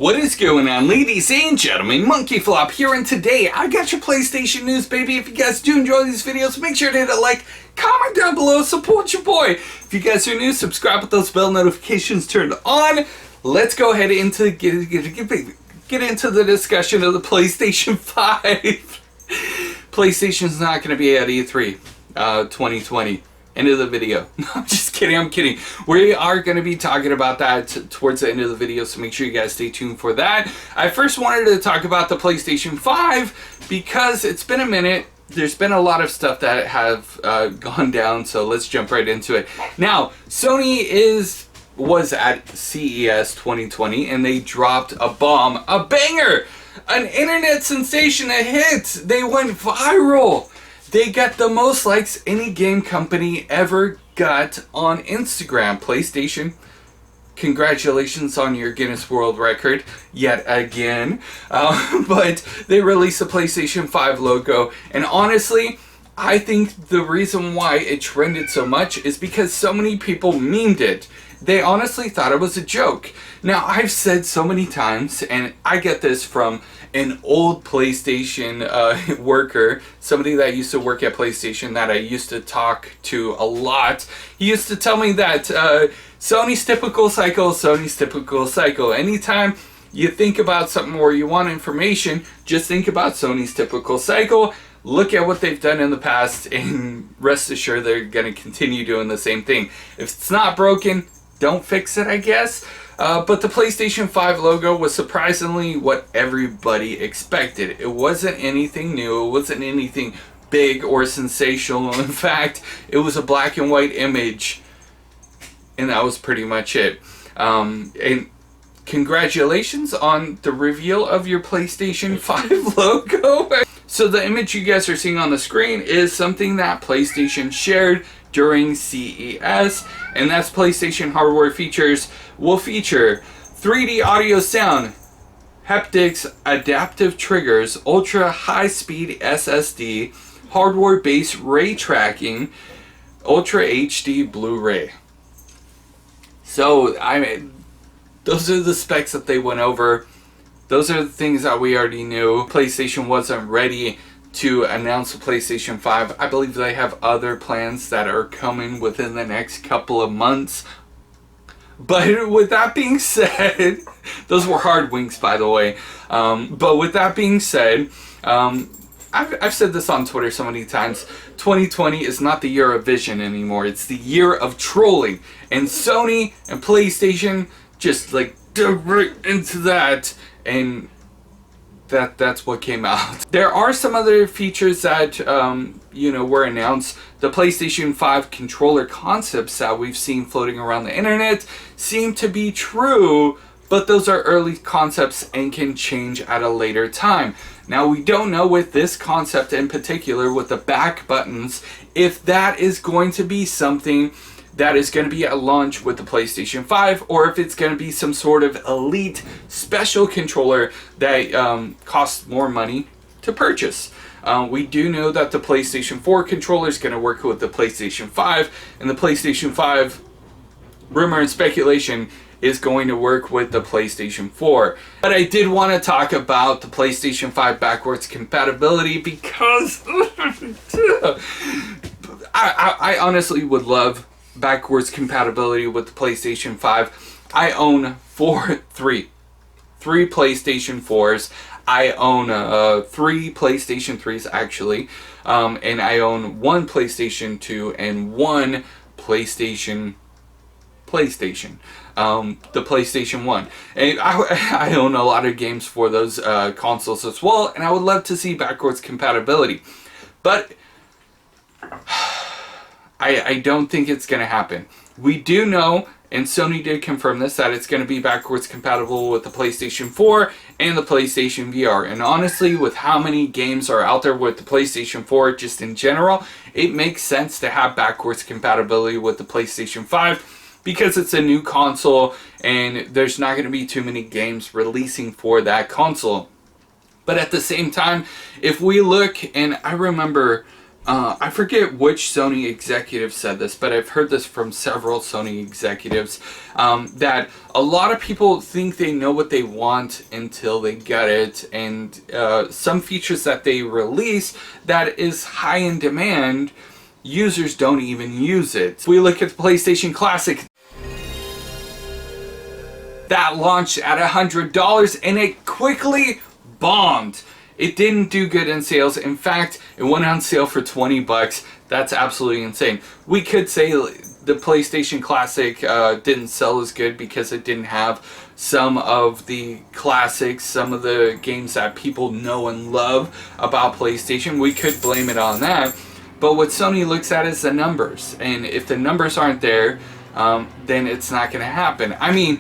What is going on, ladies and gentlemen? Monkey Flop here, and today I got your PlayStation news, baby. If you guys do enjoy these videos, make sure to hit a like, comment down below, support your boy. If you guys are new, subscribe with those bell notifications turned on. Let's go ahead into get into the discussion of the PlayStation 5. PlayStation's not going to be at E3 2020. End of the video. No, I'm just kidding. I'm kidding. We are going to be talking about that towards the end of the video, so make sure you guys stay tuned for that. I first wanted to talk about the PlayStation 5 because it's been a minute. There's been a lot of stuff that have gone down, so let's jump right into it. Now, Sony was at CES 2020, and they dropped a bomb, a banger, an internet sensation, a hit. They went viral. They got the most likes any game company ever got on Instagram. PlayStation, congratulations on your Guinness World Record yet again. But they released the PlayStation 5 logo, and honestly, I think the reason why it trended so much is because so many people memed it. They honestly thought it was a joke. Now, I've said so many times, and I get this from an old PlayStation worker, somebody that used to work at PlayStation that I used to talk to a lot. He used to tell me that Sony's typical cycle, Sony's typical cycle. Anytime you think about something or you want information, just think about Sony's typical cycle. Look at what they've done in the past, and rest assured they're going to continue doing the same thing. If it's not broken, don't fix it, I guess. But the PlayStation 5 logo was surprisingly what everybody expected. It wasn't anything new. It wasn't anything big or sensational. In fact, it was a black and white image, and that was pretty much it. And congratulations on the reveal of your PlayStation 5 logo. So the image you guys are seeing on the screen is something that PlayStation shared during CES, and that's PlayStation hardware features will feature 3D audio sound, haptics, adaptive triggers, ultra high speed SSD, hardware based ray tracking, ultra HD Blu-ray. So those are the specs that they went over. Those are the things that we already knew. PlayStation wasn't ready to announce the PlayStation 5. I believe they have other plans that are coming within the next couple of months. But with that being said, those were hard winks, by the way. But with that being said, I've said this on Twitter so many times. 2020 is not the year of vision anymore. It's the year of trolling. And Sony and PlayStation just like dug right into that, and that's what came out. There are some other features that were announced. The PlayStation 5 controller concepts that we've seen floating around the internet seem to be true, but those are early concepts and can change at a later time. Now, we don't know with this concept in particular, with the back buttons, if that is going to be something that is going to be at launch with the PlayStation 5, or if it's going to be some sort of elite special controller that costs more money to purchase. We do know that the PlayStation 4 controller is going to work with the PlayStation 5, and the PlayStation 5, rumor and speculation, is going to work with the PlayStation 4. But I did want to talk about the PlayStation 5 backwards compatibility because I honestly would love backwards compatibility with the PlayStation 5. I own three PlayStation 4s. I own 3 PlayStation 3s actually, and I own 1 PlayStation 2 and 1 PlayStation, the PlayStation 1. And I own a lot of games for those consoles as well, and I would love to see backwards compatibility. But I don't think it's going to happen. We do know, and Sony did confirm this, that it's going to be backwards compatible with the PlayStation 4 and the PlayStation VR. And honestly, with how many games are out there with the PlayStation 4 just in general, it makes sense to have backwards compatibility with the PlayStation 5 because it's a new console and there's not going to be too many games releasing for that console. But at the same time, if we look, and I remember I forget which Sony executive said this, but I've heard this from several Sony executives, that a lot of people think they know what they want until they get it, and some features that they release that is high in demand, users don't even use it. If we look at the PlayStation Classic, that launched at $100 and it quickly bombed. It didn't do good in sales. In fact, it went on sale for 20 bucks. That's absolutely insane. We could say the PlayStation Classic didn't sell as good because it didn't have some of the classics, some of the games that people know and love about PlayStation. We could blame it on that. But what Sony looks at is the numbers. And if the numbers aren't there, then it's not going to happen. I mean,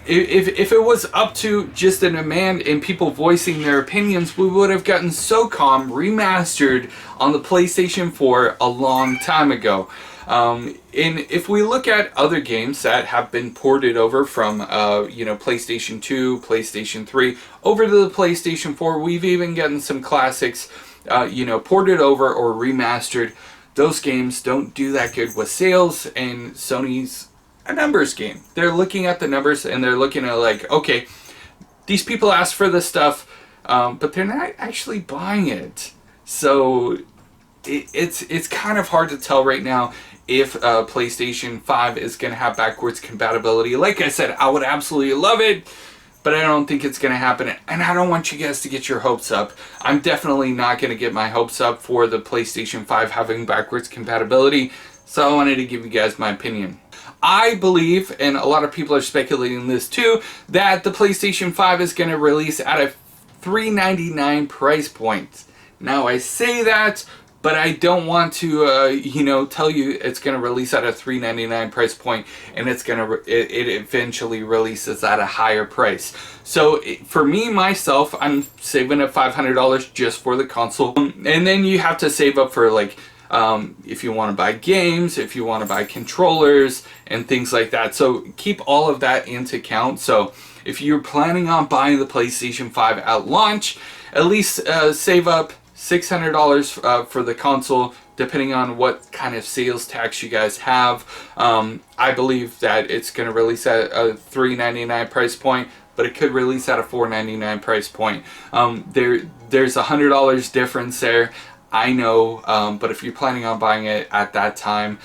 if it was up to just the demand and people voicing their opinions, we would have gotten SOCOM remastered on the PlayStation 4 a long time ago. And if we look at other games that have been ported over from, PlayStation 2, PlayStation 3, over to the PlayStation 4, we've even gotten some classics, ported over or remastered. Those games don't do that good with sales, and Sony's a numbers game. They're looking at the numbers and they're looking at like, okay, these people asked for this stuff, but they're not actually buying it. So it's kind of hard to tell right now if PlayStation 5 is going to have backwards compatibility. Like I said, I would absolutely love it, but I don't think it's going to happen. And I don't want you guys to get your hopes up. I'm definitely not going to get my hopes up for the PlayStation 5 having backwards compatibility. So I wanted to give you guys my opinion. I believe, and a lot of people are speculating this too, that the PlayStation 5 is going to release at a $399 price point. Now I say that, but I don't want to, tell you it's going to release at a $399 price point, and it eventually releases at a higher price. So for me, myself, I'm saving up $500 just for the console, and then you have to save up for like, if you want to buy games, if you want to buy controllers and things like that. So keep all of that into account. So if you're planning on buying the PlayStation 5 at launch, at least save up $600 for the console, depending on what kind of sales tax you guys have. I believe that it's going to release at a $399 price point, but it could release at a $499 price point. There's $100 difference there. I know, but if you're planning on buying it at that time,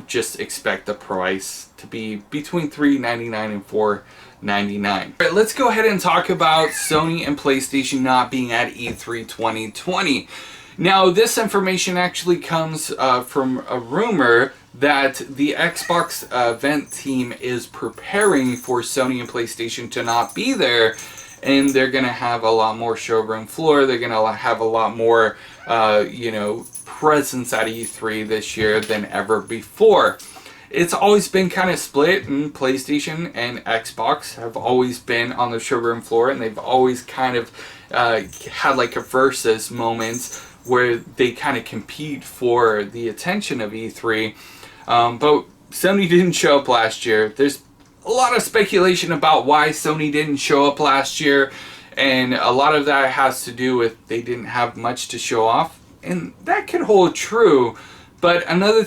just expect the price to be between $399 and $499. All right, let's go ahead and talk about Sony and PlayStation not being at E3 2020. Now, this information actually comes from a rumor that the Xbox event team is preparing for Sony and PlayStation to not be there, and they're going to have a lot more showroom floor. They're going to have a lot more presence at E3 this year than ever before. It's always been kind of split, and PlayStation and Xbox have always been on the showroom floor, and they've always kind of had like a versus moments where they kind of compete for the attention of E3. But Sony didn't show up last year. There's a lot of speculation about why Sony didn't show up last year, and a lot of that has to do with they didn't have much to show off, and that could hold true. But another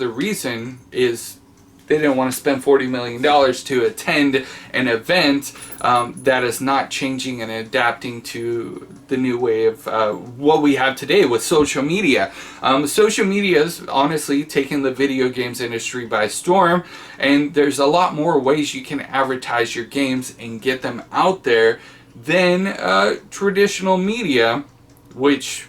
reason is they didn't want to spend $40 million to attend an event that is not changing and adapting to the new way of what we have today with social media. Social media is honestly taking the video games industry by storm, and there's a lot more ways you can advertise your games and get them out there than traditional media, which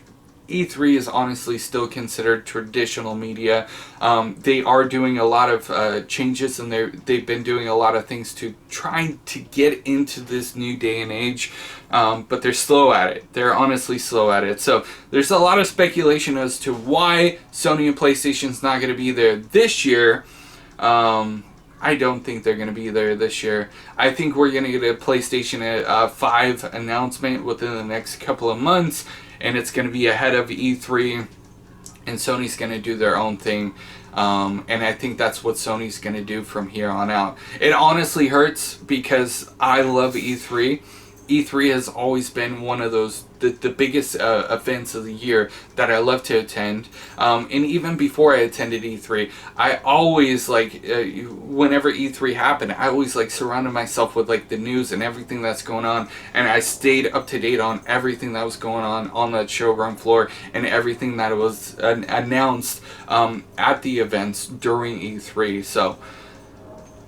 E3 is honestly still considered traditional media. They are doing a lot of changes, and they've been doing a lot of things to try to get into this new day and age, but they're slow at it. They're honestly slow at it. So there's a lot of speculation as to why Sony and PlayStation's not going to be there this year. I don't think they're going to be there this year. I think we're going to get a PlayStation 5 announcement within the next couple of months, and it's going to be ahead of E3, and Sony's going to do their own thing. And I think that's what Sony's going to do from here on out. It honestly hurts because I love E3, E3 has always been one of those the biggest events of the year that I love to attend. And even before I attended E3, I always like whenever E3 happened, I always like surrounded myself with like the news and everything that's going on, and I stayed up to date on everything that was going on that showroom floor and everything that was announced at the events during E3. So,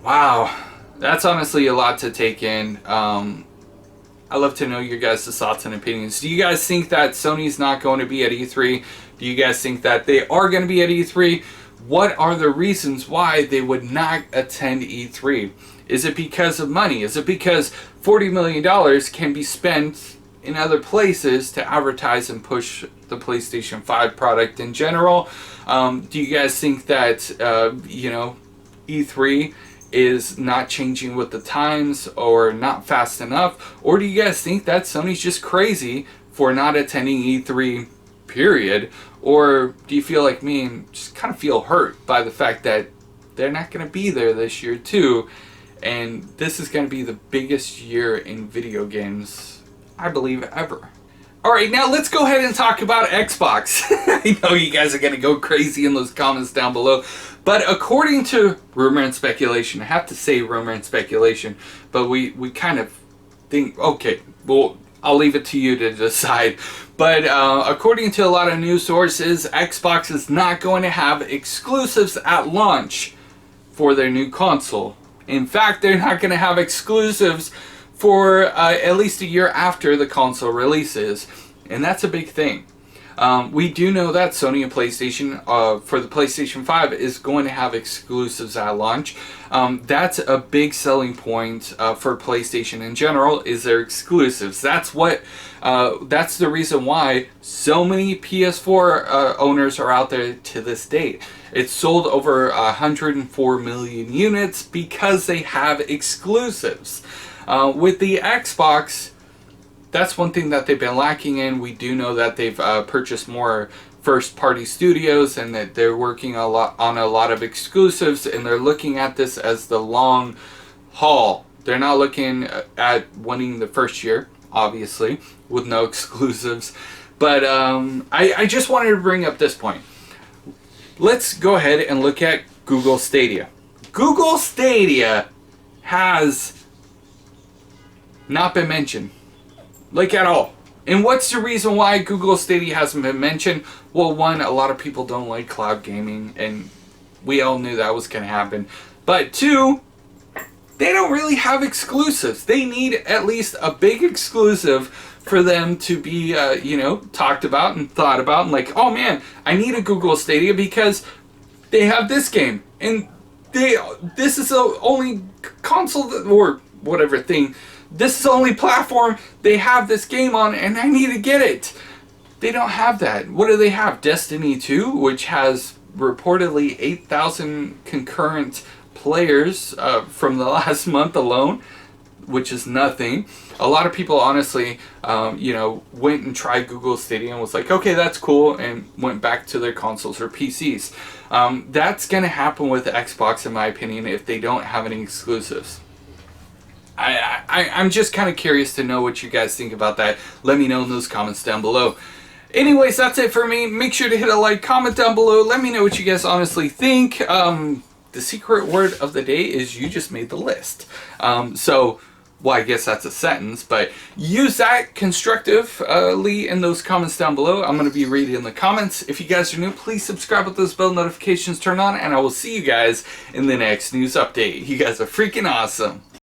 wow, that's honestly a lot to take in. I'd love to know your guys' thoughts and opinions. Do you guys think that Sony's not going to be at E3? Do you guys think that they are going to be at E3? What are the reasons why they would not attend E3? Is it because of money? Is it because $40 million can be spent in other places to advertise and push the PlayStation 5 product in general? Do you guys think that, E3 is not changing with the times or not fast enough? Or do you guys think that Sony's just crazy for not attending E3, period? Or do you feel like me and just kind of feel hurt by the fact that they're not going to be there this year too, and this is going to be the biggest year in video games, I believe, ever? Alright, now let's go ahead and talk about Xbox. I know you guys are going to go crazy in those comments down below, but according to rumor and speculation, I have to say rumor and speculation, but we kind of think, okay, well, I'll leave it to you to decide. But according to a lot of news sources, Xbox is not going to have exclusives at launch for their new console. In fact, they're not going to have exclusives for at least a year after the console releases, and that's a big thing. We do know that Sony and PlayStation, for the PlayStation 5, is going to have exclusives at launch. That's a big selling point for PlayStation in general, is their exclusives. That's the reason why so many PS4 owners are out there to this date. It's sold over 104 million units because they have exclusives. With the Xbox, that's one thing that they've been lacking in. We do know that they've purchased more first-party studios and that they're working on a lot of exclusives, and they're looking at this as the long haul. They're not looking at winning the first year, obviously, with no exclusives. But I just wanted to bring up this point. Let's go ahead and look at Google Stadia. Google Stadia has not been mentioned, like, at all. And what's the reason why Google Stadia hasn't been mentioned? Well, one, a lot of people don't like cloud gaming, and we all knew that was going to happen. But two, they don't really have exclusives. They need at least a big exclusive for them to be, talked about and thought about. And like, oh man, I need a Google Stadia because they have this game. And this is the only console or whatever thing. This is the only platform they have this game on, and I need to get it. They don't have that. What do they have? Destiny 2, which has reportedly 8,000 concurrent players from the last month alone, which is nothing. A lot of people honestly, went and tried Google Stadia and was like, okay, that's cool, and went back to their consoles or PCs. That's going to happen with Xbox, in my opinion, if they don't have any exclusives. I'm just kind of curious to know what you guys think about that. Let me know in those comments down below. Anyways, that's it for me. Make sure to hit a like, comment down below. Let me know what you guys honestly think. The secret word of the day is you just made the list. Well, I guess that's a sentence, but use that constructively in those comments down below. I'm going to be reading the comments. If you guys are new, please subscribe with those bell notifications turned on, and I will see you guys in the next news update. You guys are freaking awesome.